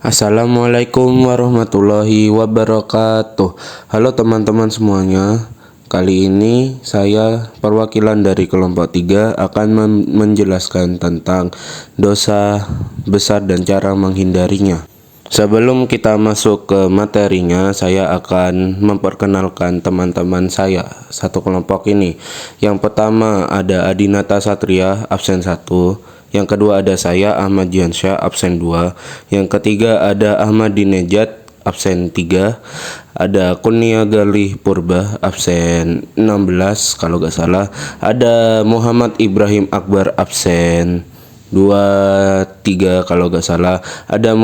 Assalamualaikum warahmatullahi wabarakatuh. Halo teman-teman semuanya. Kali ini saya perwakilan dari kelompok 3 akan menjelaskan tentang dosa besar dan cara menghindarinya. Sebelum kita masuk ke materinya, saya akan memperkenalkan teman-teman saya satu kelompok ini. Yang pertama ada Adinata Satria, absen 1. Yang kedua ada saya, Ahmad Diansyah, absen 2. Yang ketiga ada Ahmad Dinejat, absen 3. Ada Kurnia Galih Purba, absen 16 kalau gak salah. Ada Muhammad Ibrahim Akbar, absen 23 kalau gak salah. Ada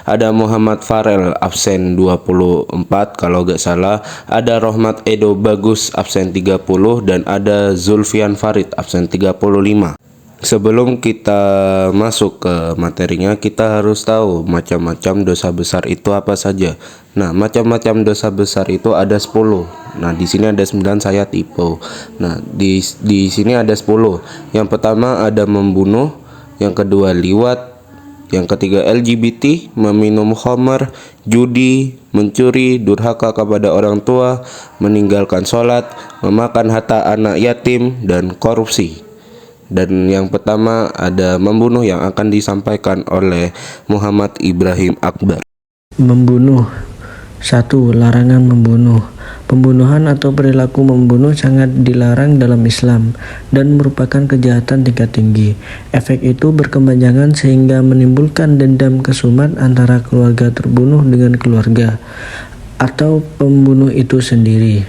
ada Muhammad Farel, absen 24 kalau gak salah. Ada Rohmat Edo Bagus, absen 30. Dan ada Zulfian Farid, absen 35. Sebelum kita masuk ke materinya, kita harus tahu macam-macam dosa besar itu apa saja. Nah, macam-macam dosa besar itu ada 10. Nah, di sini ada 9, saya tipu. Nah, di sini ada 10. Yang pertama ada membunuh, yang kedua liwat, yang ketiga LGBT, meminum khamar, judi, mencuri, durhaka kepada orang tua, meninggalkan sholat, memakan harta anak yatim, dan korupsi. Dan yang pertama ada membunuh yang akan disampaikan oleh Muhammad Ibrahim Akbar. Membunuh. 1. Larangan membunuh. Pembunuhan atau perilaku membunuh sangat dilarang dalam Islam dan merupakan kejahatan tingkat tinggi. Efek itu berkepanjangan sehingga menimbulkan dendam kesumat antara keluarga terbunuh dengan keluarga atau pembunuh itu sendiri.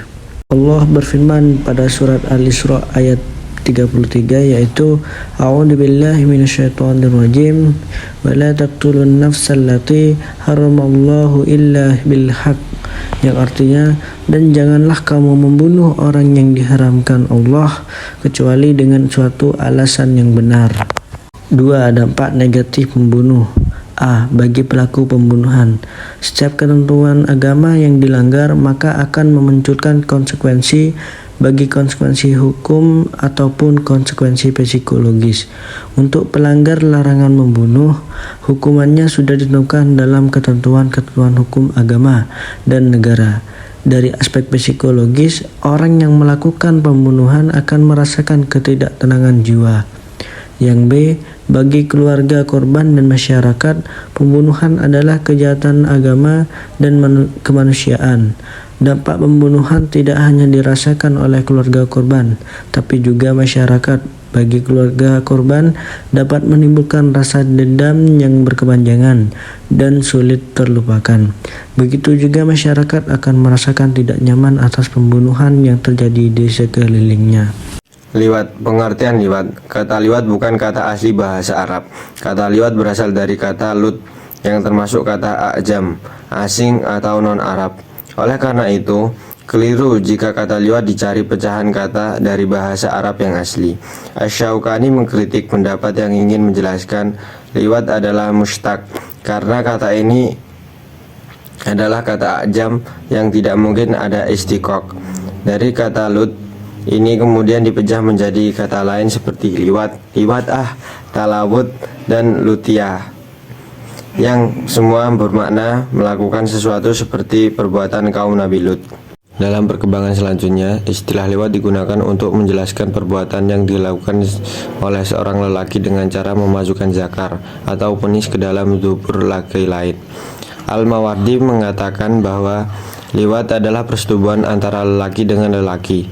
Allah berfirman pada surat Al-Isra ayat 33, yaitu A'udzubillahi minasyaitonirrajim wa la taqtulun nafsal lati haramallahu illa bil haqq, yang artinya, dan janganlah kamu membunuh orang yang diharamkan Allah kecuali dengan suatu alasan yang benar. 2. Dampak negatif membunuh. A. Bagi pelaku pembunuhan, setiap ketentuan agama yang dilanggar maka akan memunculkan konsekuensi, bagi konsekuensi hukum ataupun konsekuensi psikologis. Untuk pelanggar larangan membunuh, hukumannya sudah ditentukan dalam ketentuan-ketentuan hukum agama dan negara. Dari aspek psikologis, orang yang melakukan pembunuhan akan merasakan ketidaktenangan jiwa. Yang B. Bagi keluarga korban dan masyarakat, pembunuhan adalah kejahatan agama dan kemanusiaan. Dampak pembunuhan tidak hanya dirasakan oleh keluarga korban, tapi juga masyarakat. Bagi keluarga korban, dapat menimbulkan rasa dendam yang berkepanjangan dan sulit terlupakan. Begitu juga masyarakat akan merasakan tidak nyaman atas pembunuhan yang terjadi di sekelilingnya. Liwat. Pengertian liwat. Kata liwat bukan kata asli bahasa Arab. Kata liwat berasal dari kata lut yang termasuk kata ajam, asing atau non-Arab. Oleh karena itu, keliru jika kata liwat dicari pecahan kata dari bahasa Arab yang asli. Asy-Syaukani mengkritik pendapat yang ingin menjelaskan liwat adalah mustaq, karena kata ini adalah kata ajam yang tidak mungkin ada istiqaq. Dari kata lut ini kemudian dipecah menjadi kata lain seperti liwat, talawut, dan lutiyah, yang semua bermakna melakukan sesuatu seperti perbuatan kaum Nabi Lut. Dalam perkembangan selanjutnya, istilah liwat digunakan untuk menjelaskan perbuatan yang dilakukan oleh seorang lelaki dengan cara memasukkan zakar atau penis ke dalam dubur laki lain. Al-Mawardi mengatakan bahwa liwat adalah persetubuhan antara lelaki dengan lelaki.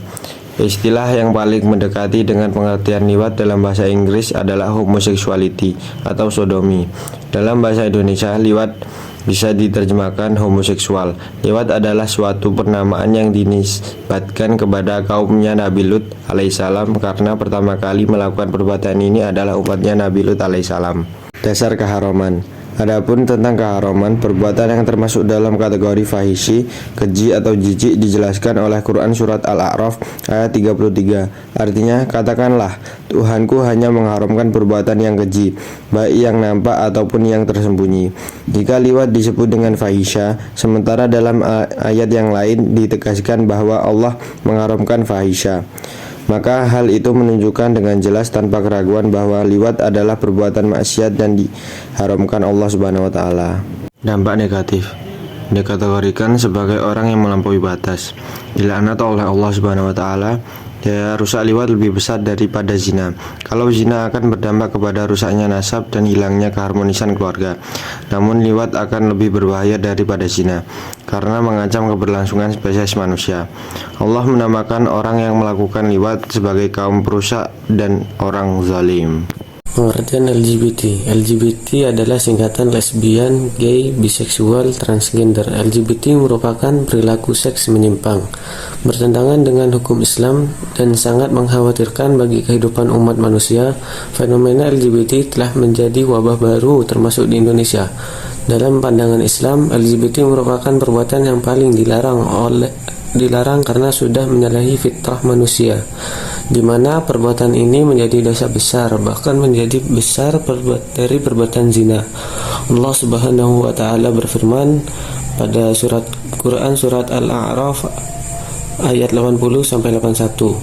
Istilah yang paling mendekati dengan pengertian liwat dalam bahasa Inggris adalah homosexuality atau sodomi. Dalam bahasa Indonesia, liwat bisa diterjemahkan homoseksual. Liwat adalah suatu penamaan yang dinisbatkan kepada kaumnya Nabi Lut alaihissalam karena pertama kali melakukan perbuatan ini adalah umatnya Nabi Lut alaihissalam. Dasar keharaman. Adapun tentang keharaman, perbuatan yang termasuk dalam kategori fahishi, keji atau jijik dijelaskan oleh Quran surat Al-A'raf ayat 33. Artinya, katakanlah, Tuhanku hanya mengharamkan perbuatan yang keji, baik yang nampak ataupun yang tersembunyi. Jika liwat disebut dengan fahisha, sementara dalam ayat yang lain ditegaskan bahwa Allah mengharamkan fahisha. Maka hal itu menunjukkan dengan jelas tanpa keraguan bahwa liwat adalah perbuatan maksiat dan diharamkan Allah Subhanahu wa taala. Dampak negatif dikategorikan sebagai orang yang melampaui batas, dilaknat oleh Allah Subhanahu wa taala. Daya rusak liwat lebih besar daripada zina. Kalau zina akan berdampak kepada rusaknya nasab dan hilangnya keharmonisan keluarga, namun liwat akan lebih berbahaya daripada zina karena mengancam keberlangsungan spesies manusia. Allah menamakan orang yang melakukan liwat sebagai kaum perusak dan orang zalim. Pengertian LGBT. LGBT adalah singkatan lesbian, gay, biseksual, transgender. LGBT merupakan perilaku seks menyimpang, bertentangan dengan hukum Islam dan sangat mengkhawatirkan bagi kehidupan umat manusia. Fenomena LGBT telah menjadi wabah baru termasuk di Indonesia. Dalam pandangan Islam, LGBT merupakan perbuatan yang paling dilarang karena sudah menyalahi fitrah manusia, di mana perbuatan ini menjadi dosa besar, bahkan menjadi besar dari perbuatan zina. Allah Subhanahu wa taala berfirman pada surat Quran surat Al-A'raf ayat 80 sampai 81.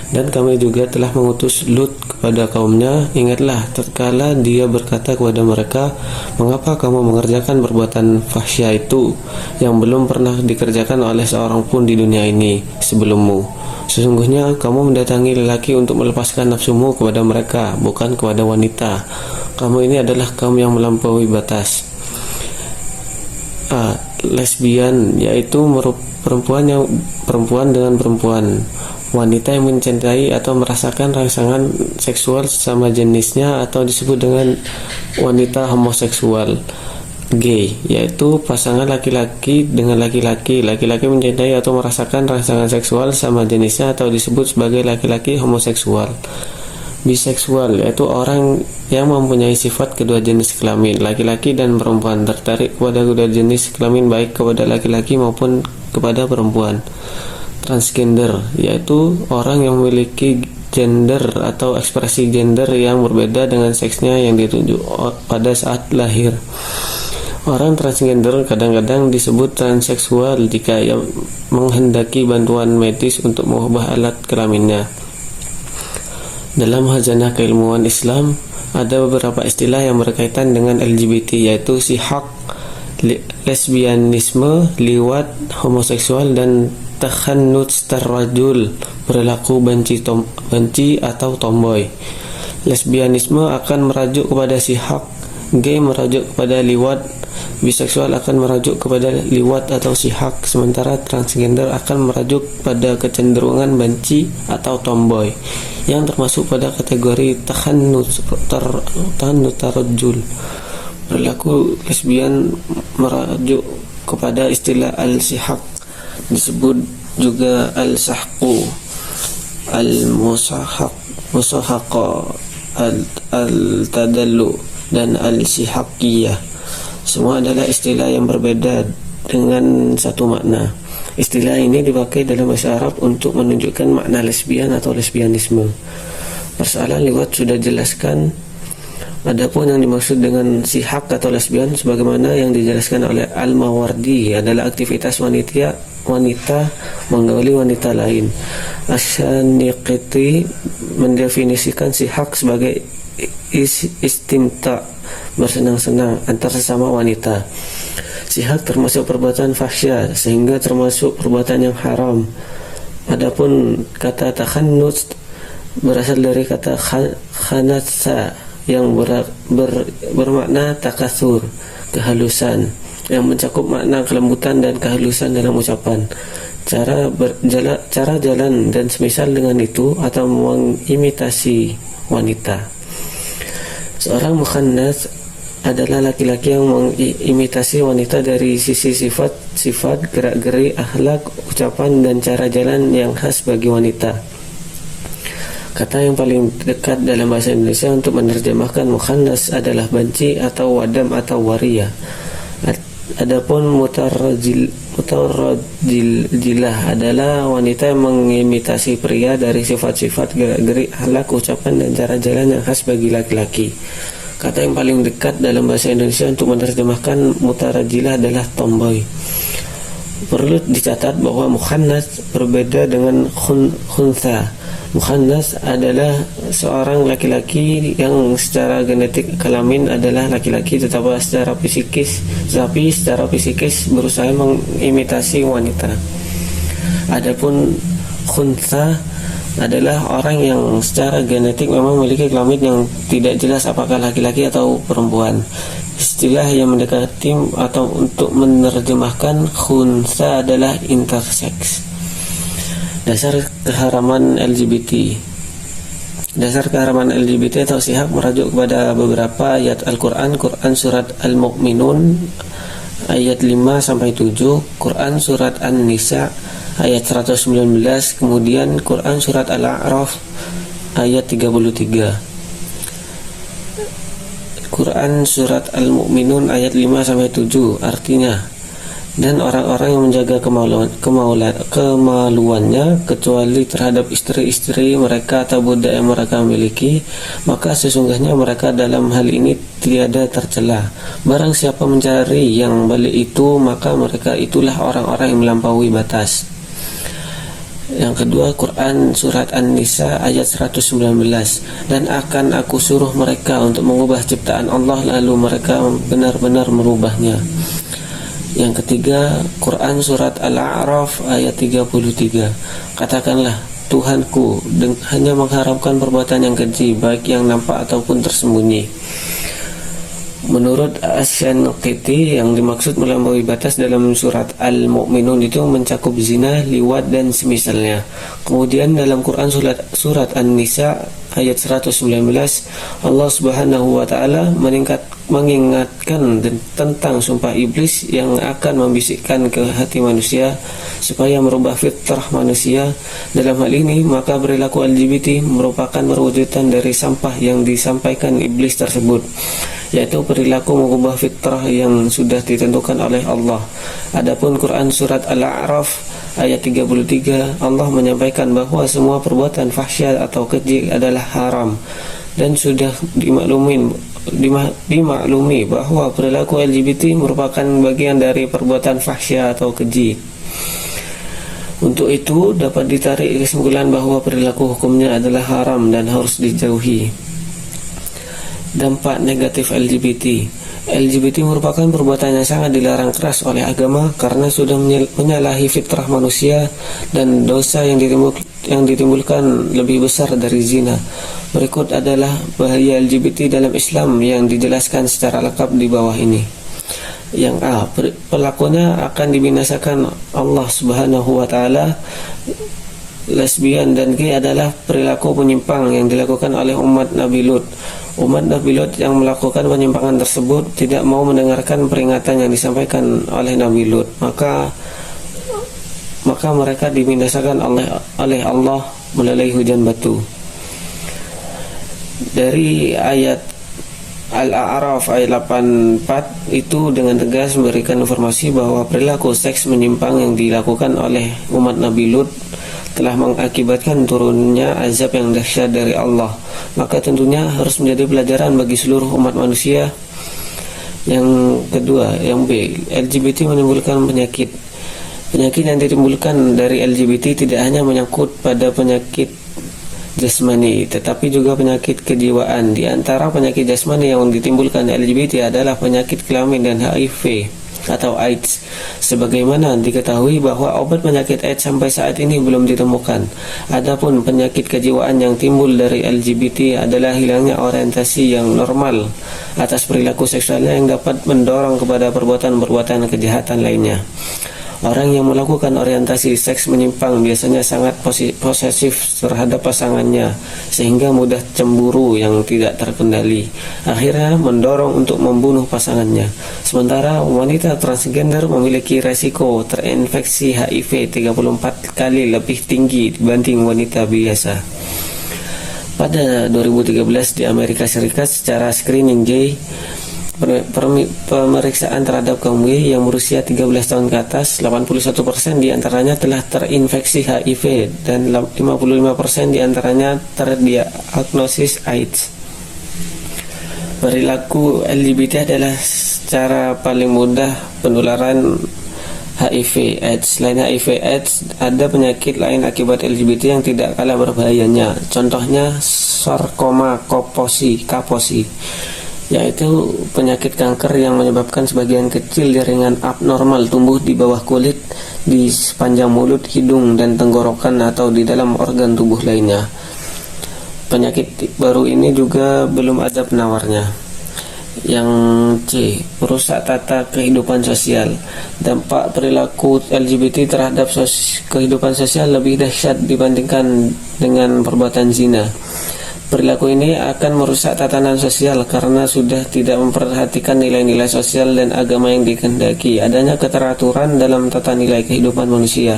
Dan kami juga telah mengutus Lut kepada kaumnya. Ingatlah tatkala dia berkata kepada mereka, mengapa kamu mengerjakan perbuatan fahsya itu yang belum pernah dikerjakan oleh seorang pun di dunia ini sebelummu. Sesungguhnya kamu mendatangi lelaki untuk melepaskan nafsumu kepada mereka, bukan kepada wanita. Kamu ini adalah kaum yang melampaui batas. Lesbian yaitu perempuan dengan perempuan, wanita yang mencintai atau merasakan rangsangan seksual sesama jenisnya, atau disebut dengan wanita homoseksual. Gay yaitu pasangan laki-laki dengan laki-laki, laki-laki mencintai atau merasakan rangsangan seksual sama jenisnya, atau disebut sebagai laki-laki homoseksual. Biseksual yaitu orang yang mempunyai sifat kedua jenis kelamin, laki-laki dan perempuan, tertarik kepada kedua jenis kelamin baik kepada laki-laki maupun kepada perempuan. Transgender yaitu orang yang memiliki gender atau ekspresi gender yang berbeda dengan seksnya yang ditunjuk pada saat lahir. Orang transgender kadang-kadang disebut transseksual jika ia menghendaki bantuan medis untuk mengubah alat kelaminnya. Dalam khazanah keilmuan Islam ada beberapa istilah yang berkaitan dengan LGBT, yaitu sihak, lesbianisme, liwat, homoseksual, dan takhannut tarrajul, perilaku benci atau tomboy. Lesbianisme akan merajuk kepada sihak, gay merajuk kepada liwat, biseksual akan merajuk kepada liwat atau sihak, sementara transgender akan merajuk pada kecenderungan benci atau tomboy, yang termasuk pada kategori takhannut tarrajul. Perilaku lesbian merajuk kepada istilah al-sihak, disebut juga al-sahqu, al-musahaqa, al-tadallu, dan al-sihaqiyah. Semua adalah istilah yang berbeda dengan satu makna. Istilah ini dipakai dalam bahasa Arab untuk menunjukkan makna lesbian atau lesbianisme. Persoalan liwat sudah jelaskan. Adapun yang dimaksud dengan sihak atau lesbian sebagaimana yang dijelaskan oleh Al-Mawardi adalah aktivitas wanita menggauli wanita lain. Asy-Syaniqiti mendefinisikan sihak sebagai istimta, bersenang-senang antar sesama wanita. Sihak termasuk perbuatan fahsya sehingga termasuk perbuatan yang haram. Adapun kata takhannut berasal dari kata khanatsa yang bermakna takatsur, kehalusan, yang mencakup makna kelembutan dan kehalusan dalam ucapan, cara jalan dan semisal dengan itu, atau mengimitasi wanita. Seorang mukhannas adalah laki-laki yang mengimitasi wanita dari sisi sifat, gerak-geri, akhlak, ucapan, dan cara jalan yang khas bagi wanita. Kata yang paling dekat dalam bahasa Indonesia untuk menerjemahkan mukhannas adalah banci atau wadam atau waria. Adapun mutarajjilah adalah wanita yang mengimitasi pria dari sifat-sifat, gerak-geri, akhlak, ucapan, dan cara jalan yang khas bagi laki-laki. Kata yang paling dekat dalam bahasa Indonesia untuk menerjemahkan mutarajjilah adalah tomboy. Perlu dicatat bahwa mukhannas berbeda dengan khuntha. Mukhannas adalah seorang laki-laki yang secara genetik kelamin adalah laki-laki tetapi secara psikis berusaha mengimitasi wanita. Adapun khuntha adalah orang yang secara genetik memang memiliki kelamin yang tidak jelas apakah laki-laki atau perempuan. Istilah yang mendekati atau untuk menerjemahkan khuntha adalah intersex. Dasar keharaman LGBT. Dasar keharaman LGBT atau sihab merujuk kepada beberapa ayat Al-Quran. Quran surat Al-Mu'minun ayat 5-7, Quran surat An-Nisa ayat 119, kemudian Quran surat Al-A'raf ayat 33. Quran surat Al-Mu'minun ayat 5-7 artinya, dan orang-orang yang menjaga kemaluannya kecuali terhadap istri-istri mereka atau budak yang mereka miliki, maka sesungguhnya mereka dalam hal ini tiada tercela. Barang siapa mencari yang balik itu, maka mereka itulah orang-orang yang melampaui batas. Yang kedua, Quran surat An-Nisa ayat 119, dan akan aku suruh mereka untuk mengubah ciptaan Allah lalu mereka benar-benar merubahnya. Yang ketiga, Quran surat Al-A'raf ayat 33, katakanlah, Tuhanku hanya mengharamkan perbuatan yang keji, baik yang nampak ataupun tersembunyi. Menurut Asy-Syanqiti, yang dimaksud melampaui batas dalam surat Al-Mu'minun itu mencakup zina, liwat, dan semisalnya. Kemudian dalam Quran surat An-Nisa ayat 119, Allah Subhanahu wa taala mengingatkan tentang sumpah iblis yang akan membisikkan ke hati manusia supaya merubah fitrah manusia. Dalam hal ini, maka perilaku LGBT merupakan perwujudan dari sampah yang disampaikan iblis tersebut, yaitu perilaku mengubah fitrah yang sudah ditentukan oleh Allah. Adapun Quran surat Al-A'raf ayat 33, Allah menyampaikan bahwa semua perbuatan fahsyat atau keji adalah haram, dan sudah dimaklumi bahwa perilaku LGBT merupakan bagian dari perbuatan fahsyat atau keji. Untuk itu dapat ditarik kesimpulan bahwa perilaku hukumnya adalah haram dan harus dijauhi. Dampak negatif LGBT merupakan perbuatan yang sangat dilarang keras oleh agama karena sudah menyalahi fitrah manusia, dan dosa yang ditimbulkan lebih besar dari zina. Berikut adalah bahaya LGBT dalam Islam yang dijelaskan secara lengkap di bawah ini. Yang A, pelakunya akan dibinasakan Allah Subhanahu wa taala. Lesbian dan gay adalah perilaku penyimpang yang dilakukan oleh umat Nabi Lut. Umat Nabi Lut yang melakukan penyimpangan tersebut tidak mau mendengarkan peringatan yang disampaikan oleh Nabi Lut, maka mereka dibinasakan oleh Allah melalui hujan batu. Dari ayat Al-A'raf ayat 84 itu dengan tegas memberikan informasi bahwa perilaku seks menyimpang yang dilakukan oleh umat Nabi Lut telah mengakibatkan turunnya azab yang dahsyat dari Allah. Maka tentunya harus menjadi pelajaran bagi seluruh umat manusia. Yang kedua, yang B, LGBT menimbulkan penyakit. Penyakit yang ditimbulkan dari LGBT tidak hanya menyangkut pada penyakit jasmani, tetapi juga penyakit kejiwaan. Di antara penyakit jasmani yang ditimbulkan LGBT adalah penyakit kelamin dan HIV atau AIDS. Sebagaimana diketahui bahwa obat penyakit AIDS sampai saat ini belum ditemukan. Adapun penyakit kejiwaan yang timbul dari LGBT adalah hilangnya orientasi yang normal atas perilaku seksualnya yang dapat mendorong kepada perbuatan-perbuatan kejahatan lainnya. Orang yang melakukan orientasi seks menyimpang biasanya sangat posesif terhadap pasangannya, sehingga mudah cemburu yang tidak terkendali, akhirnya mendorong untuk membunuh pasangannya. Sementara wanita transgender memiliki resiko terinfeksi HIV 34 kali lebih tinggi dibanding wanita biasa. Pada 2013 di Amerika Serikat, secara screening gay, pemeriksaan terhadap kaum gay yang berusia 13 tahun ke atas, 81% diantaranya telah terinfeksi HIV dan 55% diantaranya terdiagnosis AIDS. Perilaku LGBT adalah secara paling mudah penularan HIV/AIDS. Selain HIV/AIDS, ada penyakit lain akibat LGBT yang tidak kalah berbahayanya. Contohnya sarkoma kaposi, yaitu penyakit kanker yang menyebabkan sebagian kecil jaringan abnormal tumbuh di bawah kulit, di sepanjang mulut, hidung, dan tenggorokan atau di dalam organ tubuh lainnya. Penyakit baru ini juga belum ada penawarnya. Yang C, merusak tata kehidupan sosial. Dampak perilaku LGBT terhadap kehidupan sosial lebih dahsyat dibandingkan dengan perbuatan zina. Perilaku ini akan merusak tatanan sosial karena sudah tidak memperhatikan nilai-nilai sosial dan agama yang dikehendaki. Adanya keteraturan dalam tata nilai kehidupan manusia.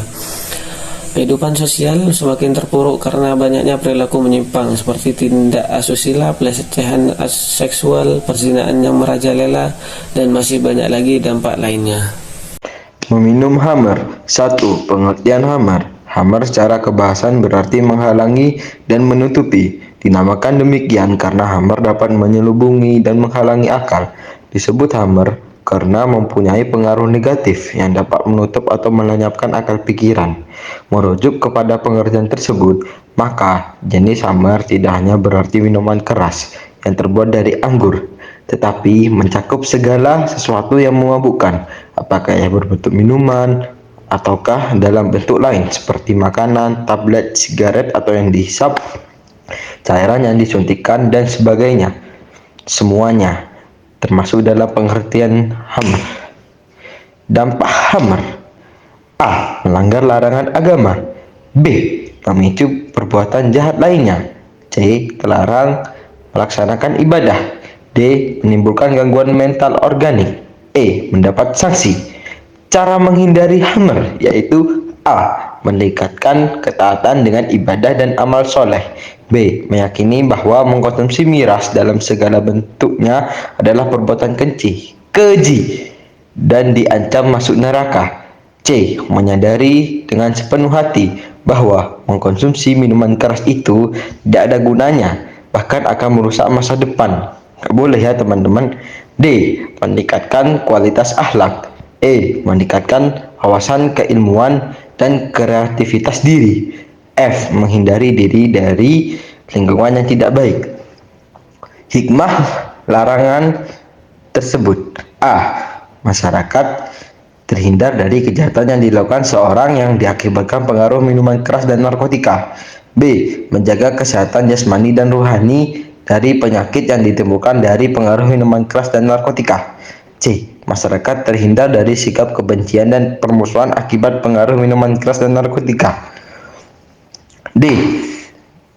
Kehidupan sosial semakin terpuruk karena banyaknya perilaku menyimpang seperti tindak asusila, pelecehan seksual, perzinaan yang merajalela, dan masih banyak lagi dampak lainnya. Meminum hammer. 1. Pengertian hammer. Hammer secara kebahasan berarti menghalangi dan menutupi. Dinamakan demikian karena hammer dapat menyelubungi dan menghalangi akal. Disebut hammer karena mempunyai pengaruh negatif yang dapat menutup atau melenyapkan akal pikiran. Merujuk kepada pengertian tersebut, maka jenis hammer tidak hanya berarti minuman keras yang terbuat dari anggur, tetapi mencakup segala sesuatu yang memabukkan, apakah ia berbentuk minuman ataukah dalam bentuk lain seperti makanan, tablet, sigaret atau yang dihisap, cairan yang disuntikkan dan sebagainya. Semuanya termasuk dalam pengertian hammer. Dampak hammer: A. Melanggar larangan agama. B. Memicu perbuatan jahat lainnya. C. Terlarang melaksanakan ibadah. D. Menimbulkan gangguan mental organik. E. Mendapat sanksi. Cara menghindari hammer yaitu A. Mendekatkan ketaatan dengan ibadah dan amal soleh. B. Meyakini bahwa mengkonsumsi miras dalam segala bentuknya adalah perbuatan keji dan diancam masuk neraka. C. Menyadari dengan sepenuh hati bahwa mengkonsumsi minuman keras itu tidak ada gunanya, bahkan akan merusak masa depan. Nggak boleh ya teman-teman. D. Meningkatkan kualitas akhlak. E. Meningkatkan wawasan keilmuan dan kreativitas diri. F. Menghindari diri dari lingkungan yang tidak baik. Hikmah larangan tersebut: A. Masyarakat terhindar dari kejahatan yang dilakukan seorang yang diakibatkan pengaruh minuman keras dan narkotika. B. Menjaga kesehatan jasmani dan rohani dari penyakit yang ditimbulkan dari pengaruh minuman keras dan narkotika. C. Masyarakat terhindar dari sikap kebencian dan permusuhan akibat pengaruh minuman keras dan narkotika. D.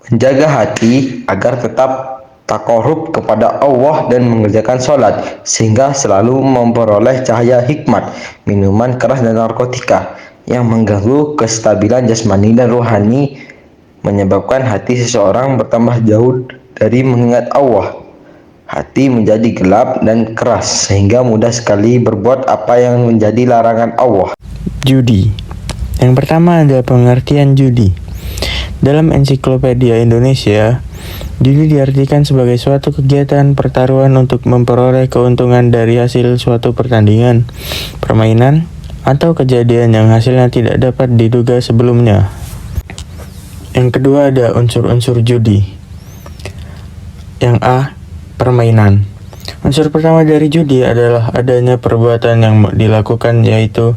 Menjaga hati agar tetap takorup kepada Allah dan mengerjakan sholat sehingga selalu memperoleh cahaya hikmat. Minuman keras dan narkotika yang mengganggu kestabilan jasmani dan rohani menyebabkan hati seseorang bertambah jauh dari mengingat Allah. Hati menjadi gelap dan keras sehingga mudah sekali berbuat apa yang menjadi larangan Allah. Judi. Yang pertama ada pengertian judi. Dalam Ensiklopedia Indonesia, judi diartikan sebagai suatu kegiatan pertaruhan untuk memperoleh keuntungan dari hasil suatu pertandingan, permainan, atau kejadian yang hasilnya tidak dapat diduga sebelumnya. Yang kedua ada unsur-unsur judi. Yang A. Permainan. Unsur pertama dari judi adalah adanya perbuatan yang dilakukan, yaitu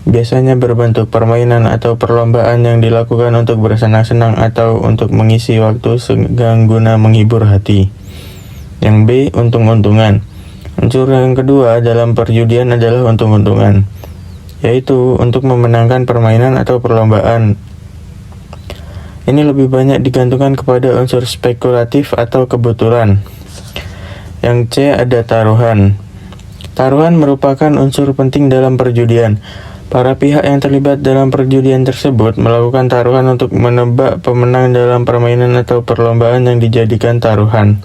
biasanya berbentuk permainan atau perlombaan yang dilakukan untuk bersenang-senang atau untuk mengisi waktu senggang guna menghibur hati. Yang B. Untung-untungan. Unsur yang kedua dalam perjudian adalah untung-untungan, yaitu untuk memenangkan permainan atau perlombaan. Ini lebih banyak digantungkan kepada unsur spekulatif atau kebetulan. Yang C ada taruhan. Taruhan merupakan unsur penting dalam perjudian. Para pihak yang terlibat dalam perjudian tersebut melakukan taruhan untuk menebak pemenang dalam permainan atau perlombaan yang dijadikan taruhan.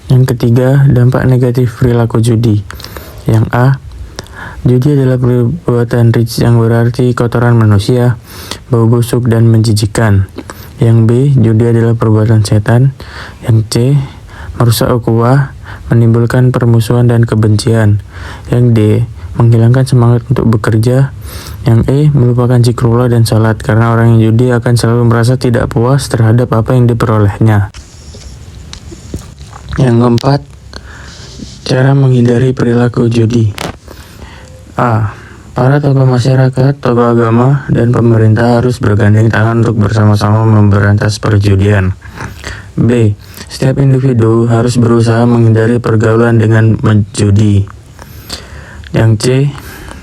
Yang ketiga, dampak negatif perilaku judi. Yang A. Judi adalah perbuatan rijs yang berarti kotoran manusia, bau busuk dan menjijikkan. Yang B. Judi adalah perbuatan setan. Yang C. Merusak ukhuwah, menimbulkan permusuhan dan kebencian. Yang D. menghilangkan semangat untuk bekerja. Yang E, melupakan zikrullah dan salat, karena orang yang judi akan selalu merasa tidak puas terhadap apa yang diperolehnya. Yang keempat, cara menghindari perilaku judi. A. Para tokoh masyarakat, tokoh agama, dan pemerintah harus bergandeng tangan untuk bersama-sama memberantas perjudian. B. Setiap individu harus berusaha menghindari pergaulan dengan menjudi. Yang C.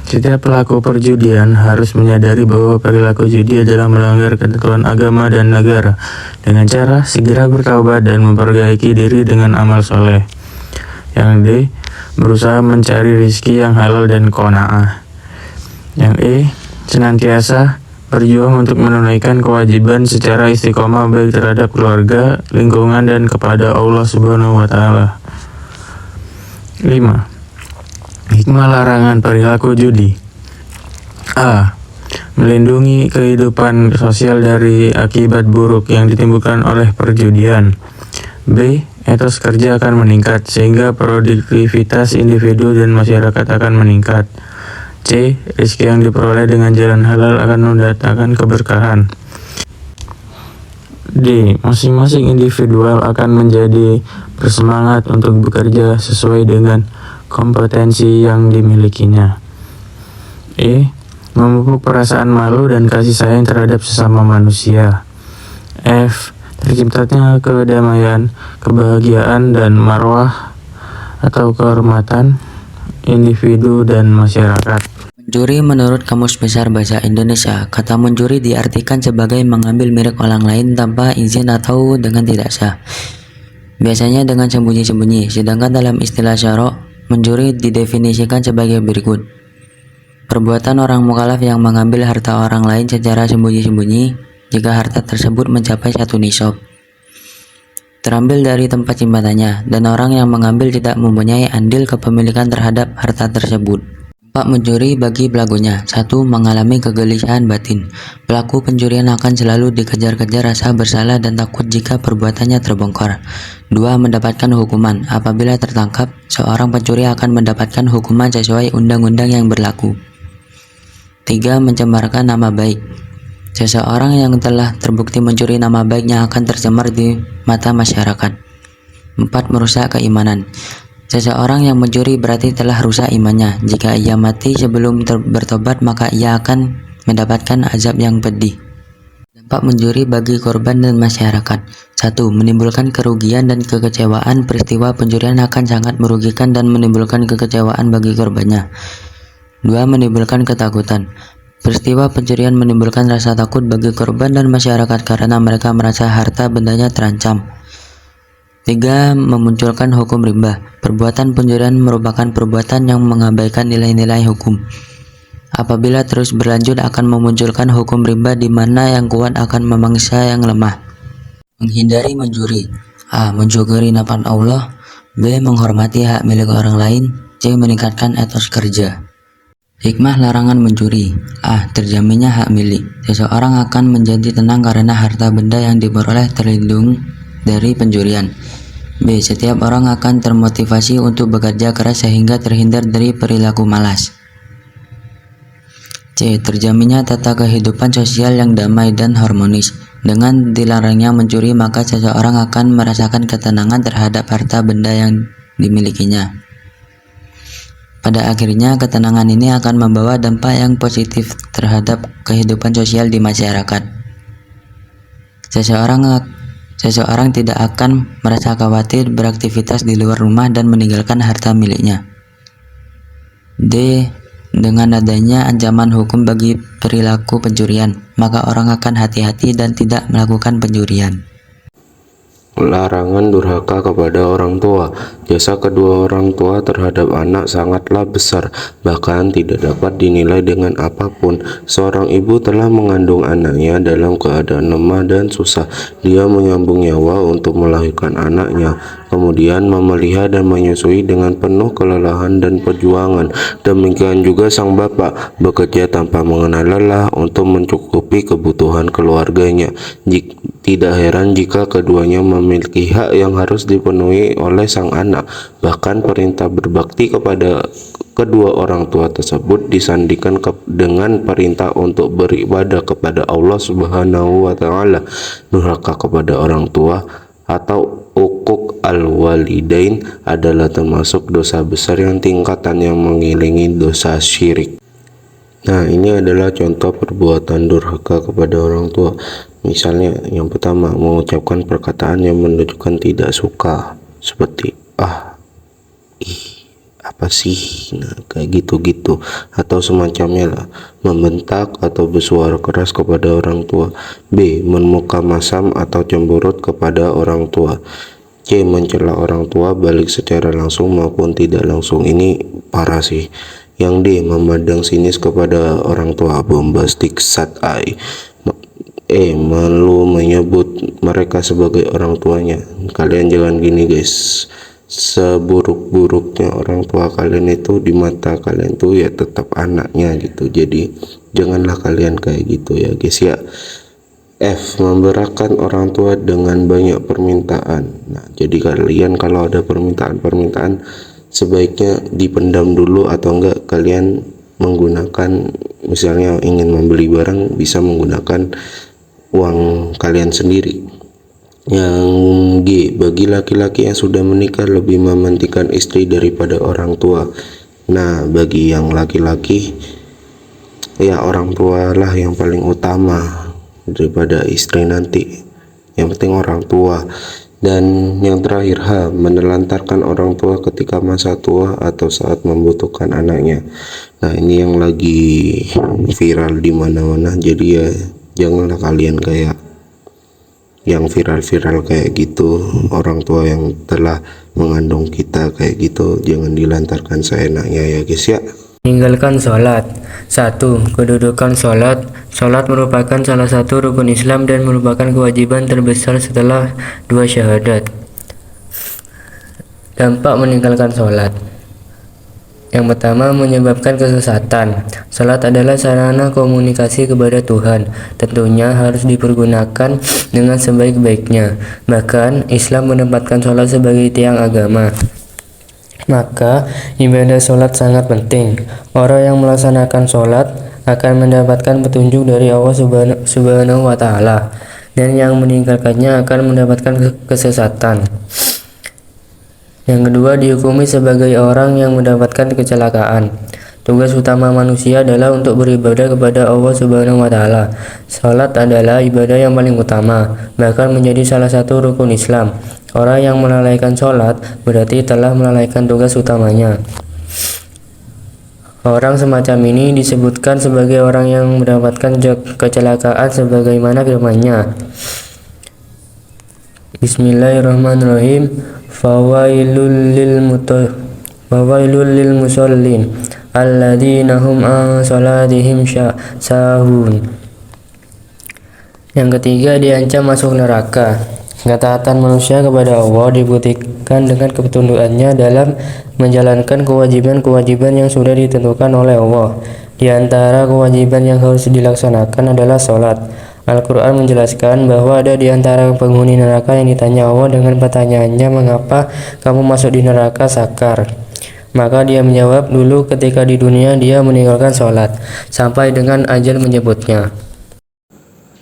Setiap pelaku perjudian harus menyadari bahwa perilaku judi adalah melanggar ketentuan agama dan negara, dengan cara segera bertaubat dan memperbaiki diri dengan amal soleh. Yang D. Berusaha mencari rizki yang halal dan qanaah. Yang E. Senantiasa berjuang untuk menunaikan kewajiban secara istiqomah baik terhadap keluarga, lingkungan, dan kepada Allah Subhanahu wa Ta'ala. 5. Hikmah larangan perilaku judi. A. Melindungi kehidupan sosial dari akibat buruk yang ditimbulkan oleh perjudian. B. Etos kerja akan meningkat sehingga produktivitas individu dan masyarakat akan meningkat. C. Rizki yang diperoleh dengan jalan halal akan mendatangkan keberkahan. D. Masing-masing individual akan menjadi bersemangat untuk bekerja sesuai dengan kompetensi yang dimilikinya. E. Memupuk perasaan malu dan kasih sayang terhadap sesama manusia. F. Terciptanya kedamaian, kebahagiaan, dan marwah atau kehormatan individu dan masyarakat. Mencuri menurut Kamus Besar Bahasa Indonesia, kata mencuri diartikan sebagai mengambil milik orang lain tanpa izin atau dengan tidak sah. Biasanya dengan sembunyi-sembunyi, sedangkan dalam istilah syarok, mencuri didefinisikan sebagai berikut. Perbuatan orang mukallaf yang mengambil harta orang lain secara sembunyi-sembunyi jika harta tersebut mencapai 1 nisab. Terambil dari tempat simpanannya, dan orang yang mengambil tidak mempunyai andil kepemilikan terhadap harta tersebut. 4. Mencuri bagi pelakunya. 1. Mengalami kegelisahan batin. Pelaku pencurian akan selalu dikejar-kejar rasa bersalah dan takut jika perbuatannya terbongkar. 2. Mendapatkan hukuman. Apabila tertangkap, seorang pencuri akan mendapatkan hukuman sesuai undang-undang yang berlaku. 3. Mencemarkan nama baik. Seseorang yang telah terbukti mencuri, nama baiknya akan tercemar di mata masyarakat. 4. Merusak keimanan. Seseorang yang mencuri berarti telah rusak imannya. Jika ia mati sebelum bertobat, maka ia akan mendapatkan azab yang pedih. Dampak mencuri bagi korban dan masyarakat. 1. Menimbulkan kerugian dan kekecewaan. Peristiwa pencurian akan sangat merugikan dan menimbulkan kekecewaan bagi korbannya. 2. Menimbulkan ketakutan. Peristiwa pencurian menimbulkan rasa takut bagi korban dan masyarakat karena mereka merasa harta bendanya terancam. 3. Memunculkan hukum riba. Perbuatan pencurian merupakan perbuatan yang mengabaikan nilai-nilai hukum. Apabila terus berlanjut akan memunculkan hukum riba di mana yang kuat akan memangsa yang lemah. Menghindari mencuri. A. Mensyukuri nikmat Allah. B. Menghormati hak milik orang lain. C. Meningkatkan etos kerja. Hikmah larangan mencuri. A. Terjaminnya hak milik. Seseorang akan menjadi tenang karena harta benda yang diperoleh terlindung dari pencurian. B. Setiap orang akan termotivasi untuk bekerja keras sehingga terhindar dari perilaku malas. C. Terjaminnya tata kehidupan sosial yang damai dan harmonis. Dengan dilarangnya mencuri, maka seseorang akan merasakan ketenangan terhadap harta benda yang dimilikinya. Pada akhirnya, ketenangan ini akan membawa dampak yang positif terhadap kehidupan sosial di masyarakat. Seseorang tidak akan merasa khawatir beraktivitas di luar rumah dan meninggalkan harta miliknya. D. Dengan adanya ancaman hukum bagi perilaku pencurian, maka orang akan hati-hati dan tidak melakukan pencurian. Larangan durhaka kepada orang tua. Jasa kedua orang tua terhadap anak sangatlah besar, bahkan tidak dapat dinilai dengan apapun. Seorang ibu telah mengandung anaknya dalam keadaan lemah dan susah. Dia menyambung nyawa untuk melahirkan anaknya, kemudian memelihara dan menyusui dengan penuh kelelahan dan perjuangan. Demikian juga sang bapak bekerja tanpa mengenal lelah untuk mencukupi kebutuhan keluarganya. Tidak heran jika keduanya memiliki hak yang harus dipenuhi oleh sang anak. anak. Bahkan perintah berbakti kepada kedua orang tua tersebut disandingkan dengan perintah untuk beribadah kepada Allah Subhanahu wa taala. Durhaka kepada orang tua atau uquq al-walidain adalah termasuk dosa besar yang tingkatannya mengiringi dosa syirik. Nah, ini adalah contoh perbuatan durhaka kepada orang tua. Misalnya yang pertama, mengucapkan perkataan yang menunjukkan tidak suka, seperti apa sih, nah kayak gitu-gitu, atau semacamnya lah. Membentak atau bersuara keras kepada orang tua. B. Memuka masam atau cemberut kepada orang tua. C. Mencela orang tua balik secara langsung maupun tidak langsung. Ini parah sih. Yang D. Memandang sinis kepada orang tua, bombastic side eye. E. Malu menyebut mereka sebagai orang tuanya. Kalian jangan gini guys, seburuk-buruknya orang tua kalian itu di mata kalian tuh ya tetap anaknya gitu. Jadi janganlah kalian kayak gitu ya guys ya. F. Memberikan orang tua dengan banyak permintaan. Nah, jadi kalian kalau ada permintaan sebaiknya dipendam dulu, atau enggak kalian menggunakan, misalnya ingin membeli barang bisa menggunakan uang kalian sendiri. Yang G. Bagi laki-laki yang sudah menikah lebih mementingkan istri daripada orang tua. Nah, bagi yang laki-laki ya orang tua lah yang paling utama daripada istri nanti. Yang penting orang tua. Dan yang terakhir H. Menelantarkan orang tua ketika masa tua atau saat membutuhkan anaknya. Nah, ini yang lagi viral di mana-mana. Jadi ya janganlah kalian kayak yang viral-viral kayak gitu. Orang tua yang telah mengandung kita kayak gitu jangan dilantarkan seenaknya ya guys ya. Meninggalkan sholat. 1. Kedudukan sholat. Sholat merupakan salah satu rukun Islam dan merupakan kewajiban terbesar setelah 2 syahadat. Dampak meninggalkan sholat. Yang pertama, menyebabkan kesesatan. Salat adalah sarana komunikasi kepada Tuhan. Tentunya harus dipergunakan dengan sebaik-baiknya. Bahkan, Islam menempatkan salat sebagai tiang agama. Maka, ibadah salat sangat penting. Orang yang melaksanakan salat akan mendapatkan petunjuk dari Allah Subhanahu wa taala, dan yang meninggalkannya akan mendapatkan kesesatan. Yang kedua, dihukumi sebagai orang yang mendapatkan kecelakaan. Tugas utama manusia adalah untuk beribadah kepada Allah Subhanahu wa taala. Salat adalah ibadah yang paling utama, bahkan menjadi salah satu rukun Islam. Orang yang melalaikan salat berarti telah melalaikan tugas utamanya. Orang semacam ini disebutkan sebagai orang yang mendapatkan kecelakaan sebagaimana firman-Nya. Bismillahirrahmanirrahim. Fawailul lil musallin alladzina hum an salatihim sahun. Yang ketiga, diancam masuk neraka. Ketaatan manusia kepada Allah dibuktikan dengan ketundukannya dalam menjalankan kewajiban-kewajiban yang sudah ditentukan oleh Allah. Di antara kewajiban yang harus dilaksanakan adalah sholat. Al-Quran menjelaskan bahwa ada di antara penghuni neraka yang ditanya Allah dengan pertanyaannya, mengapa kamu masuk di neraka Sakar? Maka dia menjawab, dulu ketika di dunia dia meninggalkan sholat, sampai dengan ajal menyebutnya.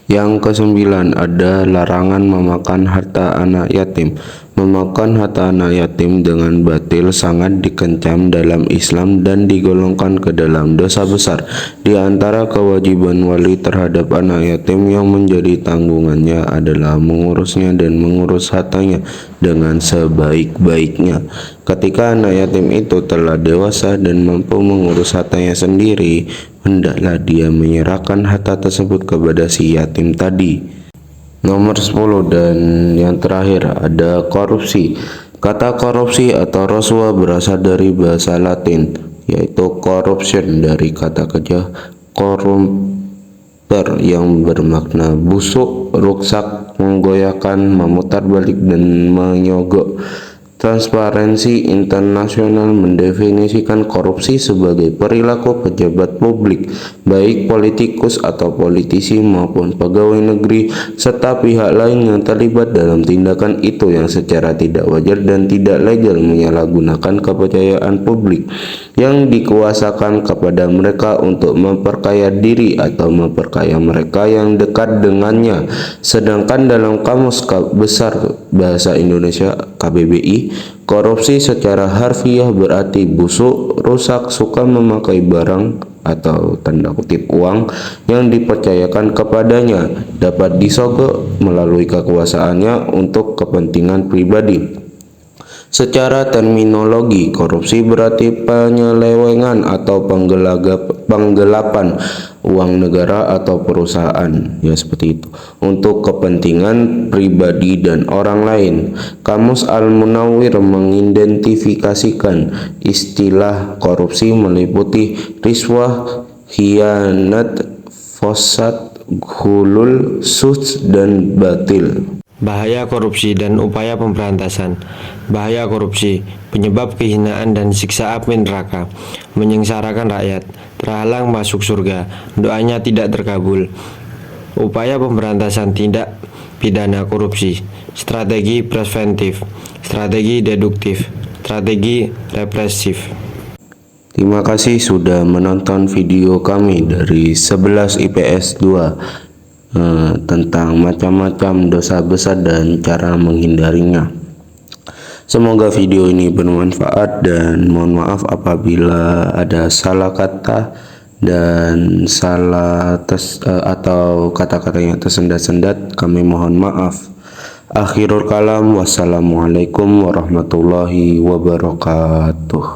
Yang ke-9 ada larangan memakan harta anak yatim. Memakan harta anak yatim dengan batil sangat dikecam dalam Islam dan digolongkan ke dalam dosa besar. Di antara kewajiban wali terhadap anak yatim yang menjadi tanggungannya adalah mengurusnya dan mengurus hartanya dengan sebaik-baiknya. Ketika anak yatim itu telah dewasa dan mampu mengurus hartanya sendiri, hendaklah dia menyerahkan harta tersebut kepada si yatim tadi. Nomor 10 dan yang terakhir ada korupsi. Kata korupsi atau rasuah berasal dari bahasa Latin, yaitu corruption, dari kata kerja corrumper yang bermakna busuk, rusak, menggoyahkan, memutar balik, dan menyogok. Transparansi Internasional mendefinisikan korupsi sebagai perilaku pejabat publik, baik politikus atau politisi maupun pegawai negeri, serta pihak lain yang terlibat dalam tindakan itu yang secara tidak wajar dan tidak legal menyalahgunakan kepercayaan publik yang dikuasakan kepada mereka untuk memperkaya diri atau memperkaya mereka yang dekat dengannya. Sedangkan dalam Kamus Besar Bahasa Indonesia KBBI, korupsi secara harfiah berarti busuk, rusak, suka memakai barang atau tanda kutip uang yang dipercayakan kepadanya, dapat disogok melalui kekuasaannya untuk kepentingan pribadi. Secara terminologi, korupsi berarti penyelewengan atau penggelapan uang negara atau perusahaan, ya seperti itu, untuk kepentingan pribadi dan orang lain. Kamus Al-Munawwir mengidentifikasikan istilah korupsi meliputi riswah, khianat, fosat, ghulul, suhs, dan batil. Bahaya korupsi dan upaya pemberantasan. Bahaya korupsi, penyebab kehinaan dan siksa api neraka, menyengsarakan rakyat, terhalang masuk surga, doanya tidak terkabul. Upaya pemberantasan tindak pidana korupsi, strategi preventif, strategi deduktif, strategi represif. Terima kasih sudah menonton video kami dari 11 IPS 2 tentang macam-macam dosa besar dan cara menghindarinya. Semoga video ini bermanfaat dan mohon maaf apabila ada salah kata dan atau kata-kata yang tersendat-sendat, kami mohon maaf. Akhirul kalam, wassalamualaikum warahmatullahi wabarakatuh.